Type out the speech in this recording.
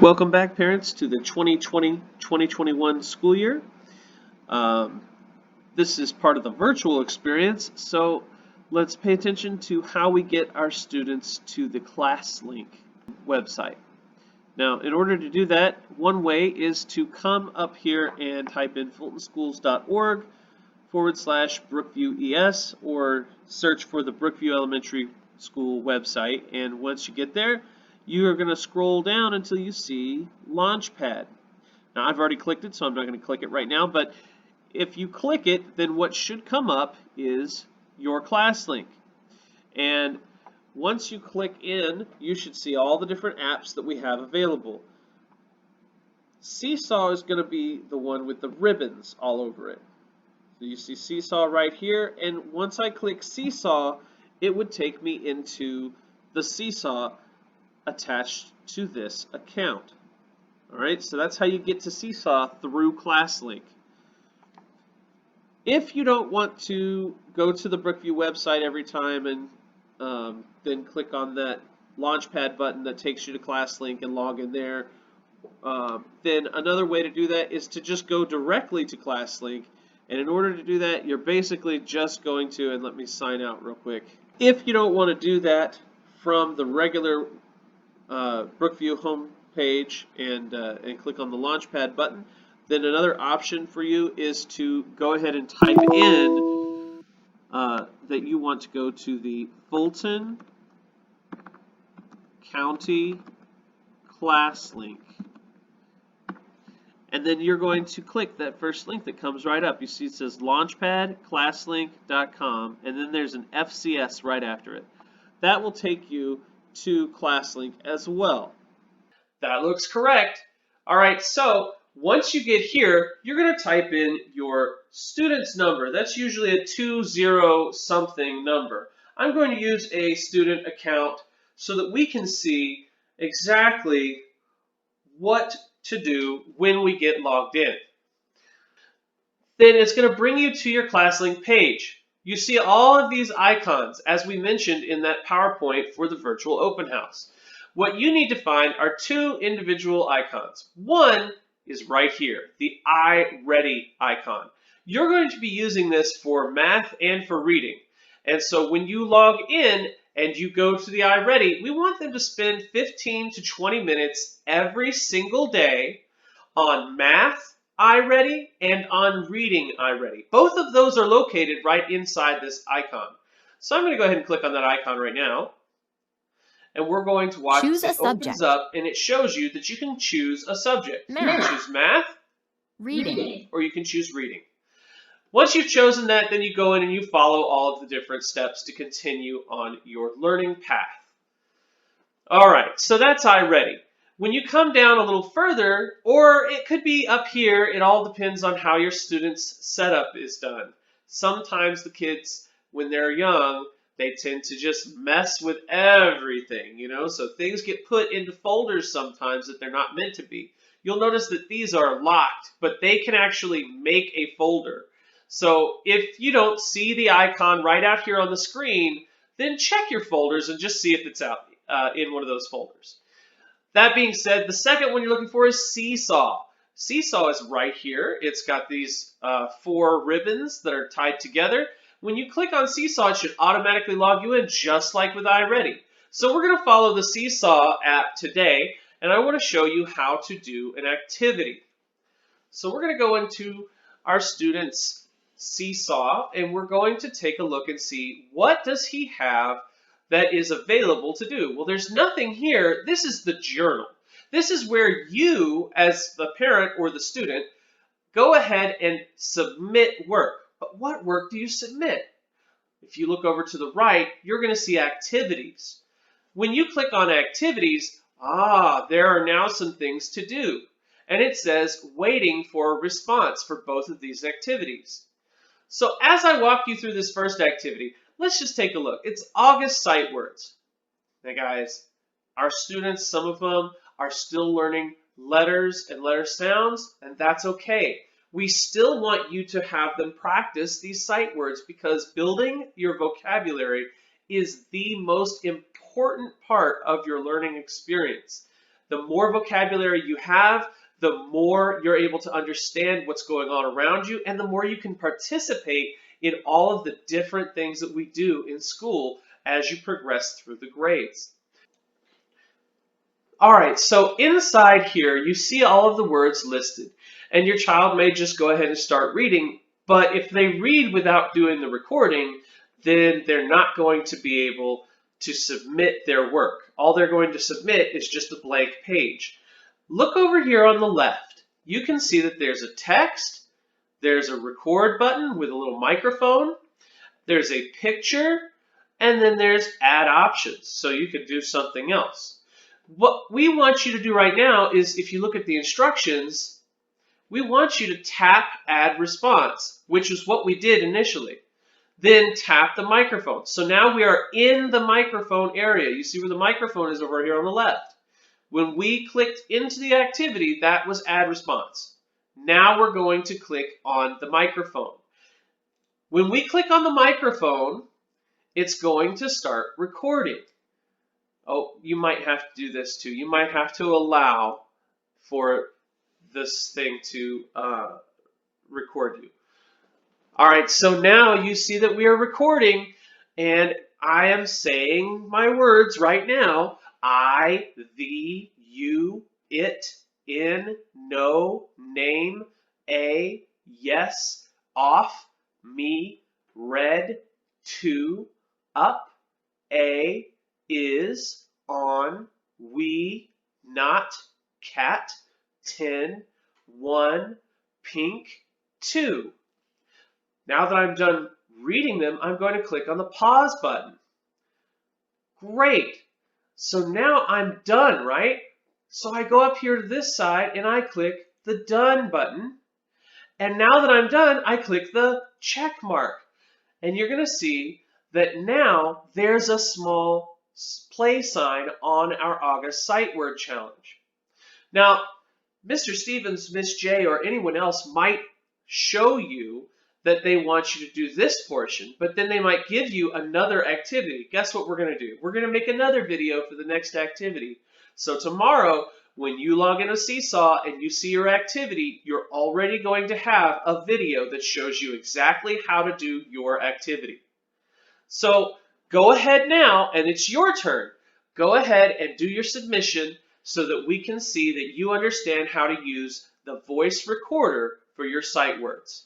Welcome back, parents, to the 2020-2021 school year. Um, this is part of the virtual experience, so let's pay attention to how we get our students to the Classlink website. Now, in order to do that, one way is to come up here and type in fultonschools.org/BrookviewES or search for the Brookview Elementary School website. And once you get there, you are going to scroll down until you see Launchpad. Now, I've already clicked it, so I'm not going to click it right now, but if you click it, then what should come up is your Classlink. And once you click in, you should see all the different apps that we have available. SeeSaw is going to be the one with the ribbons all over it. So you see SeeSaw right here, and once I click SeeSaw, it would take me into the SeeSaw attached to this account. Alright, so that's how you get to SeeSaw through Classlink. If you don't want to go to the Brookview website every time and then click on that Launchpad button that takes you to Classlink and log in there, then another way to do that is to just go directly to Classlink. And in order to do that, you're basically just going to, and let me sign out real quick. If you don't want to do that from the regular Brookview home page and click on the Launchpad button, then another option for you is to go ahead and type in that you want to go to the Fulton County Classlink. And then you're going to click that first link that comes right up. You see it says launchpadclasslink.com, and then there's an FCS right after it. That will take you to Classlink as well. That looks correct. All right, so once you get here, you're going to type in your student's number. That's usually a 20-something number. I'm going to use a student account so that we can see exactly what to do when we get logged in. Then it's going to bring you to your Classlink page. You see all of these icons, as we mentioned in that PowerPoint for the virtual open house. What you need to find are two individual icons. One is right here, the iReady icon. You're going to be using this for math and for reading. And so when you log in and you go to the iReady, we want them to spend 15 to 20 minutes every single day on math iReady and on reading iReady. Both of those are located right inside this icon. So I'm going to go ahead and click on that icon right now. And we're going to watch Choose it opens up and it shows you that you can choose a subject. You can choose math, reading, or you can choose reading. Once you've chosen that, then you go in and you follow all of the different steps to continue on your learning path. All right, so that's iReady. When you come down a little further, or it could be up here, it all depends on how your student's setup is done. Sometimes the kids, when they're young, they tend to just mess with everything, so things get put into folders sometimes that they're not meant to be. You'll notice that these are locked, but they can actually make a folder. So if you don't see the icon right out here on the screen, then check your folders and just see if it's out in one of those folders. That being said, the second one you're looking for is SeeSaw. SeeSaw is right here. It's got these 4 ribbons that are tied together. When you click on SeeSaw, it should automatically log you in just like with iReady. So we're going to follow the SeeSaw app today, and I want to show you how to do an activity. So we're going to go into our student's SeeSaw, and we're going to take a look and see what does he have that is available to do. Well, there's nothing here. This is the journal. This is where you, as the parent or the student, go ahead and submit work. But what work do you submit? If you look over to the right, you're going to see activities. When you click on activities, there are now some things to do. And it says waiting for a response for both of these activities. So as I walk you through this first activity, let's just take a look. It's August sight words. Now guys, our students, some of them are still learning letters and letter sounds, and that's okay. We still want you to have them practice these sight words because building your vocabulary is the most important part of your learning experience. The more vocabulary you have, the more you're able to understand what's going on around you, and the more you can participate in all of the different things that we do in school as you progress through the grades. All right, so inside here, you see all of the words listed, and your child may just go ahead and start reading, but if they read without doing the recording, then they're not going to be able to submit their work. All they're going to submit is just a blank page. Look over here on the left. You can see that there's a text, there's a record button with a little microphone, there's a picture, and then there's add options, so you could do something else. What we want you to do right now is, if you look at the instructions, we want you to tap add response, which is what we did initially. Then tap the microphone. So now we are in the microphone area. You see where the microphone is over here on the left. When we clicked into the activity, that was add response. Now we're going to click on the microphone. When we click on the microphone, it's going to start recording. Oh, you might have to do this too. You might have to allow for this thing to record you. All right, so now you see that we are recording, and I am saying my words right now. I, thee, you, it, in, no, name, a, yes, off, me, red, to, up, a, is, on, we, not, cat, 10, 1, pink, 2. Now that I'm done reading them, I'm going to click on the pause button. Great. So now I'm done, right? So I go up here to this side and I click the done button. And now that I'm done, I click the check mark. And you're going to see that now there's a small play sign on our August Sight Word Challenge. Now, Mr. Stevens, Miss J, or anyone else might show you that they want you to do this portion, but then they might give you another activity. Guess what we're going to do? We're going to make another video for the next activity. So tomorrow, when you log into SeeSaw and you see your activity, you're already going to have a video that shows you exactly how to do your activity. So go ahead now, and it's your turn. Go ahead and do your submission so that we can see that you understand how to use the voice recorder for your sight words.